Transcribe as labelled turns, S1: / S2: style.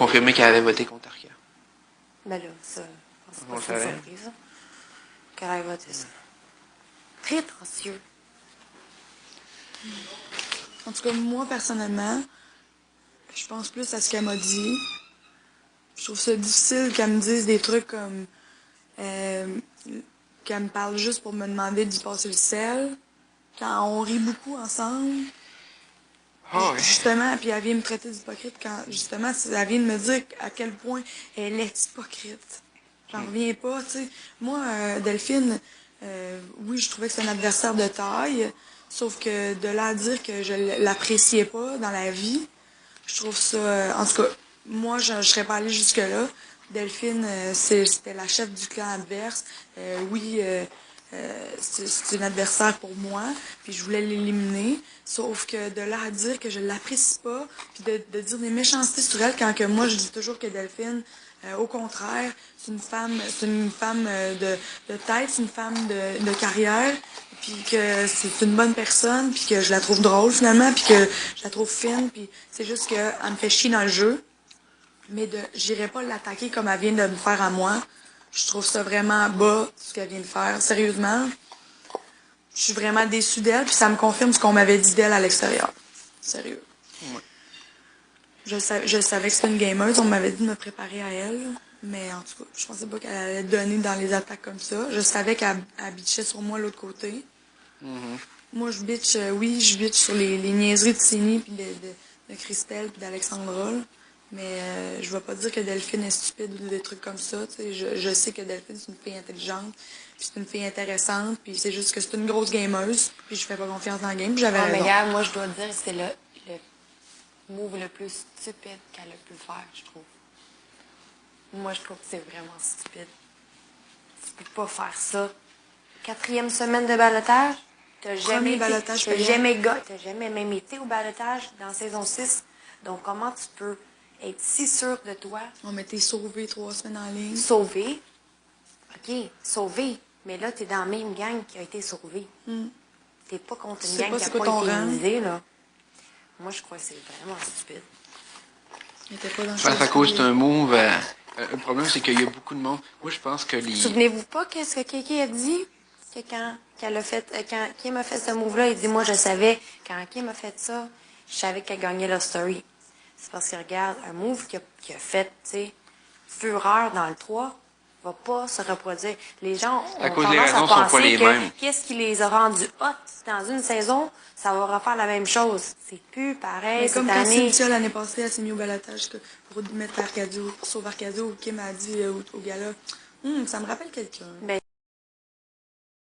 S1: confirmé qu'elle avait voté contre Arca.
S2: Ben là, ça, je pense
S1: On
S2: que c'est pas
S1: savait.
S2: une surprise, ça. Qu'elle ait voté ça. Prétentieux.
S3: En tout cas, moi, personnellement, je pense plus à ce qu'elle m'a dit. Je trouve ça difficile qu'elle me dise des trucs comme... qu'elle me parle juste pour me demander d'y passer le sel. Quand on rit beaucoup ensemble.
S1: Ah ouais.
S3: Justement, puis elle vient me traiter d'hypocrite quand, justement, elle vient de me dire à quel point elle est hypocrite. J'en reviens pas, tu sais. Moi, Delphine, oui, je trouvais que c'est un adversaire de taille, sauf que de là à dire que je l'appréciais pas dans la vie, je trouve ça... en tout cas, moi, je serais pas allée jusque-là. Delphine, c'était la chef du clan adverse. Oui, c'est une adversaire pour moi, puis je voulais l'éliminer. Sauf que de là à dire que je l'apprécie pas, puis de dire des méchancetés sur elle, quand que moi, je dis toujours que Delphine, au contraire, c'est une femme de tête, c'est une femme de carrière, puis que c'est une bonne personne, puis que je la trouve drôle finalement, puis que je la trouve fine, puis c'est juste qu'elle me fait chier dans le jeu. Mais j'irai pas l'attaquer comme elle vient de me faire à moi. Je trouve ça vraiment bas, ce qu'elle vient de faire. Sérieusement, je suis vraiment déçue d'elle, puis ça me confirme ce qu'on m'avait dit d'elle à l'extérieur. Sérieux.
S1: Ouais.
S3: Je savais que c'était une gameuse, on m'avait dit de me préparer à elle, mais en tout cas, je pensais pas qu'elle allait donner dans les attaques comme ça. Je savais qu'elle bitchait sur moi de l'autre côté. Moi, je bitch, oui, je bitch sur les niaiseries de Céline, puis de Christelle, puis d'Alexandra, là. Mais je vais pas dire que Delphine est stupide ou des trucs comme ça. Tu sais, je sais que Delphine, c'est une fille intelligente, puis c'est une fille intéressante, puis c'est juste que c'est une grosse gameuse, puis je fais pas confiance dans le game, puis j'avais
S2: Ah, mais
S3: raison.
S2: regarde, moi, je dois te dire, c'est le move le plus stupide qu'elle a pu faire, je trouve. Moi, je trouve que c'est vraiment stupide. Tu peux pas faire ça. 4e semaine de ballottage, t'as jamais
S3: ballottage
S2: t'as
S3: payant.
S2: t'as jamais même été au ballottage dans saison 6. Donc, comment tu peux être si sûr de toi,
S3: On m'était sauvé 3 semaines en ligne.
S2: sauvé? OK, sauvé. Mais là, t'es dans la même gang qui a été sauvée. T'es pas contre
S3: Tu
S2: une
S3: sais
S2: gang
S3: pas
S2: qui a
S3: c'est quoi
S2: pas
S3: ton
S2: été
S3: rang.
S2: immunisée, là. Moi, je crois que c'est vraiment stupide.
S3: Elle était pas dans le
S1: Je pense à cause d'un move. Le problème, c'est qu'il y a beaucoup de monde. Moi, je pense que les.
S2: Souvenez-vous pas qu'est-ce que Kiki a dit? Que quand qu'elle a fait, quand Kim a fait ce move-là, il dit, moi, je savais, quand Kim a fait ça, je savais qu'elle gagnait la story. C'est parce que, regarde, un move qu'il a fait, tu sais, fureur dans le 3, va pas se reproduire. Les gens ont
S1: À cause
S2: tendance
S1: les raisons
S2: à
S1: sont pas
S2: penser
S1: les
S2: que
S1: mêmes.
S2: qu'est-ce qui les a rendus hot dans une saison, ça va refaire la même chose. C'est plus pareil
S3: Mais
S2: cette
S3: comme quand
S2: année.
S3: Cynthia, l'année passée, elle s'est mise au balotage pour mettre Arcadio, pour sauver Arcadio, Kim a dit au gala, ça me rappelle quelqu'un.
S2: Ben,